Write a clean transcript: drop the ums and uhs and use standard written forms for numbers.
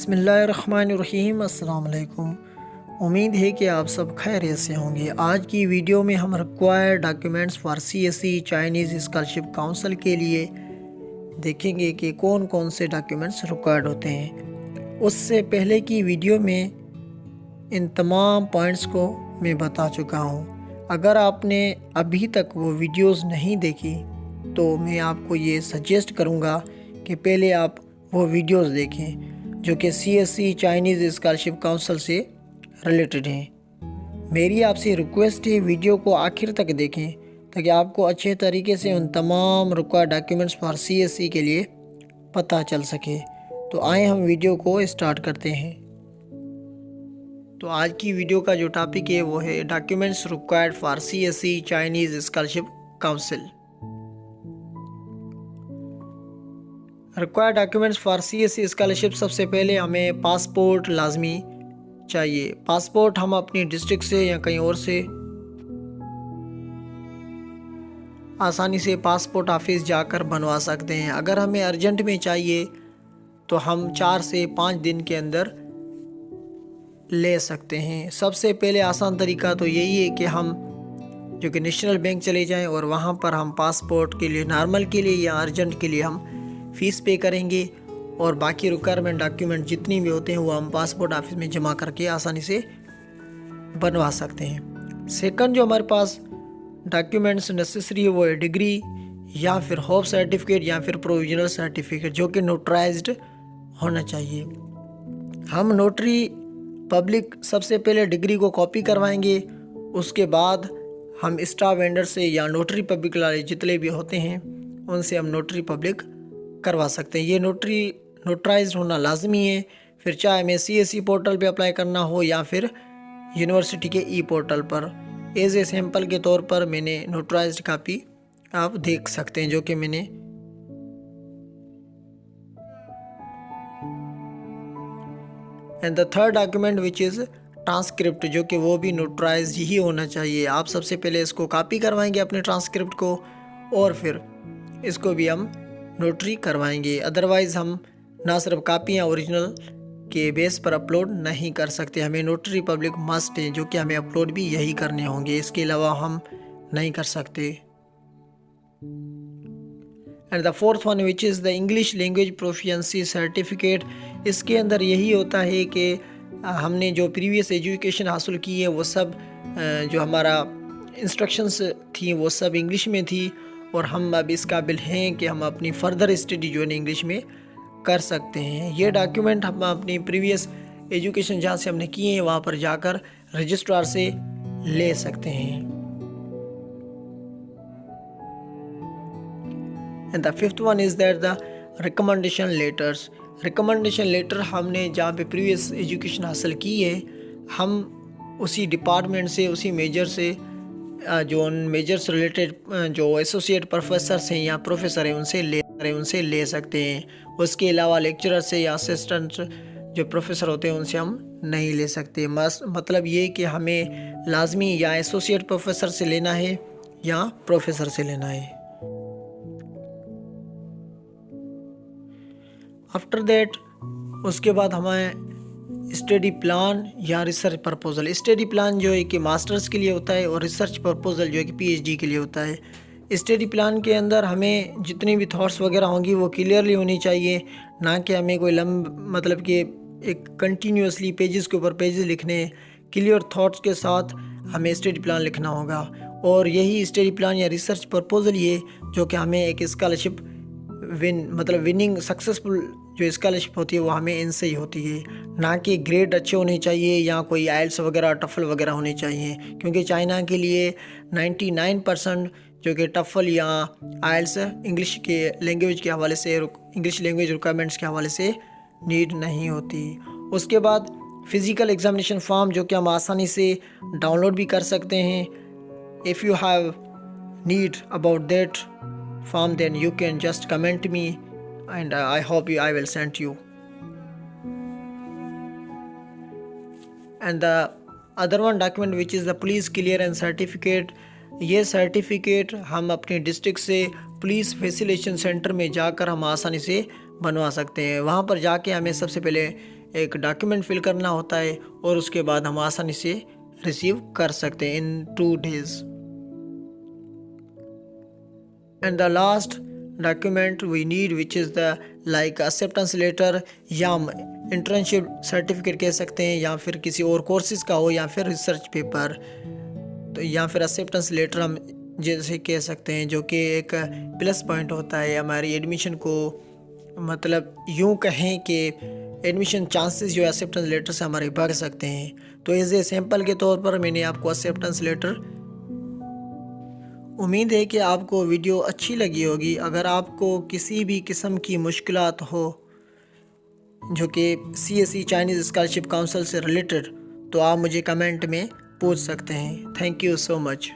बिस्मिल्लाहिर्रहमानिर्रहीम। अस्सलाम वालेकुम। उम्मीद है कि आप सब खैरियत से होंगे। आज की वीडियो में हम required documents for CSE Chinese scholarship council के लिए देखेंगे कि कौन कौन से डॉक्यूमेंट्स रिक्वायर्ड होते हैं। उससे पहले की वीडियो में इन तमाम पॉइंट्स को मैं बता चुका हूँ। अगर आपने अभी तक वो वीडियोस नहीं देखी तो मैं आपको ये सजेस्ट करूँगा कि पहले आप वो वीडियोस देखें जो कि CSE चाइनीज़ स्कॉलरशिप काउंसिल से रिलेटेड हैं। मेरी आपसे रिक्वेस्ट है वीडियो को आखिर तक देखें ताकि आपको अच्छे तरीके से उन तमाम रिक्वायर्ड डॉक्यूमेंट्स फॉर CSE के लिए पता चल सके। तो आए हम वीडियो को स्टार्ट करते हैं। तो आज की वीडियो का जो टॉपिक है वो है documents required for CSE Chinese scholarship council. Required documents for CSE scholarship, सबसे पहले हमें पासपोर्ट लाजमी चाहिए। पासपोर्ट हम अपनी डिस्ट्रिक्ट से या कहीं और से आसानी से पासपोर्ट ऑफिस जाकर बनवा सकते हैं। अगर हमें अर्जेंट में चाहिए तो हम 4 से 5 दिन के अंदर ले सकते हैं। सबसे पहले आसान तरीका तो यही है कि हम जो कि नेशनल बैंक चले जाएं और वहां पर हम पासपोर्ट के लिए, नॉर्मल के लिए या अर्जेंट के लिए हम फ़ीस पे करेंगे और बाकी रिक्वायरमेंट डॉक्यूमेंट जितनी भी होते हैं वो हम पासपोर्ट ऑफिस में जमा करके आसानी से बनवा सकते हैं। सेकंड जो हमारे पास डॉक्यूमेंट्स नेसेसरी है वो है डिग्री या फिर होप सर्टिफिकेट या फिर प्रोविजनल सर्टिफिकेट जो कि नोटराइज्ड होना चाहिए। हम नोटरी पब्लिक सबसे पहले डिग्री को कॉपी करवाएंगे, उसके बाद हम स्टाफ वेंडर से या नोटरी पब्लिक वाले जितने भी होते हैं उनसे हम नोटरी पब्लिक करवा सकते हैं। ये नोटराइज होना लाजमी है। फिर चाहे हमें CSE पोर्टल पे अप्लाई करना हो या फिर यूनिवर्सिटी के पोर्टल पर। एज ए सैम्पल के तौर पर मैंने नोटराइज्ड कापी आप देख सकते हैं जो कि मैंने and the third document which is transcript, जो कि वो भी नोटराइज ही होना चाहिए। आप सबसे पहले इसको कॉपी करवाएंगे अपने ट्रांसक्रिप्ट को और फिर इसको भी हम नोटरी करवाएंगे। अदरवाइज़ हम ना सिर्फ कापियाँ ओरिजिनल के बेस पर अपलोड नहीं कर सकते। हमें नोटरी पब्लिक मस्ट है जो कि हमें अपलोड भी यही करने होंगे, इसके अलावा हम नहीं कर सकते। And the fourth one which is the English language proficiency certificate. इसके अंदर यही होता है कि हमने जो प्रीवियस एजुकेशन हासिल की है वो सब जो हमारा इंस्ट्रक्शंस थी वो सब इंग्लिश में थी और हम अब इस काबिल हैं कि हम अपनी फ़र्दर स्टडी जो है इंग्लिश में कर सकते हैं। ये डॉक्यूमेंट हम अपनी प्रीवियस एजुकेशन जहाँ से हमने किए हैं वहाँ पर जाकर रजिस्ट्रार से ले सकते हैं। And the fifth one is that the recommendation letters. Recommendation letter हमने जहाँ पे प्रीवियस एजुकेशन हासिल की है हम उसी डिपार्टमेंट से, उसी मेजर से, जो उन मेजर से रिलेटेड जो एसोसिएट प्रोफेसर हैं या प्रोफेसर हैं उनसे ले सकते हैं। उसके अलावा लेक्चरर से या असिस्टेंट जो प्रोफेसर होते हैं उनसे हम नहीं ले सकते। मतलब ये कि हमें लाजमी या एसोसिएट प्रोफेसर से लेना है या प्रोफेसर से लेना है। आफ्टर दैट उसके बाद हमें स्टडी प्लान या रिसर्च प्रपोजल। स्टडी प्लान जो है कि मास्टर्स के लिए होता है और रिसर्च प्रपोजल जो है कि PhD के लिए होता है। स्टडी प्लान के अंदर हमें जितनी भी थॉट्स वगैरह होंगी वो क्लियरली होनी चाहिए, ना कि हमें कोई मतलब कि एक कंटिन्यूसली पेजेस के ऊपर पेजेस लिखने। क्लियर थॉट्स के साथ हमें स्टडी प्लान लिखना होगा और यही स्टडी प्लान या रिसर्च प्रपोजल ये जो कि हमें एक स्कॉलरशिप विनिंग सक्सेसफुल जो स्कॉलरशिप होती है वो हमें इनसे ही होती है, ना कि ग्रेड अच्छे होने चाहिए या कोई IELTS वगैरह टफल वगैरह होने चाहिए। क्योंकि चाइना के लिए 99% जो कि टफल या IELTS इंग्लिश के लैंग्वेज के हवाले से, इंग्लिश लैंग्वेज रिक्वायरमेंट्स के हवाले से नीड नहीं होती। उसके बाद फ़िज़िकल एग्जामिनेशन फॉर्म जो कि हम आसानी से डाउनलोड भी कर सकते हैं। If you have need about that form then you can just comment me and I hope I will send you. And the other one document which is the police clearance certificate। ये certificate हम अपने district से police facilitation centre में जाकर हम आसानी से बनवा सकते हैं। वहाँ पर जाके हमें सबसे पहले एक डॉक्यूमेंट फिल करना होता है और उसके बाद हम आसानी से रिसीव कर सकते हैं in 2 days। And the last document we need which is the like acceptance letter, या हम इंटर्नशिप सर्टिफिकेट कह सकते हैं, या फिर किसी और कोर्सेज का हो, या फिर रिसर्च पेपर, तो या फिर एक्सेप्टेंस लेटर हम जैसे कह सकते हैं, जो कि एक प्लस पॉइंट होता है हमारी एडमिशन को। मतलब यूँ कहें कि एडमिशन चांसेस जो एक्सेप्टेंस लेटर से हमारे बढ़ सकते हैं। तो एज ए सैम्पल के तौर पर मैंने आपको एक्सेप्टेंस लेटर, उम्मीद है कि आपको वीडियो अच्छी लगी होगी। अगर आपको किसी भी किस्म की मुश्किलात हो जो कि CSE चाइनीज़ स्कॉलरशिप काउंसिल से रिलेटेड, तो आप मुझे कमेंट में पूछ सकते हैं। Thank you so much.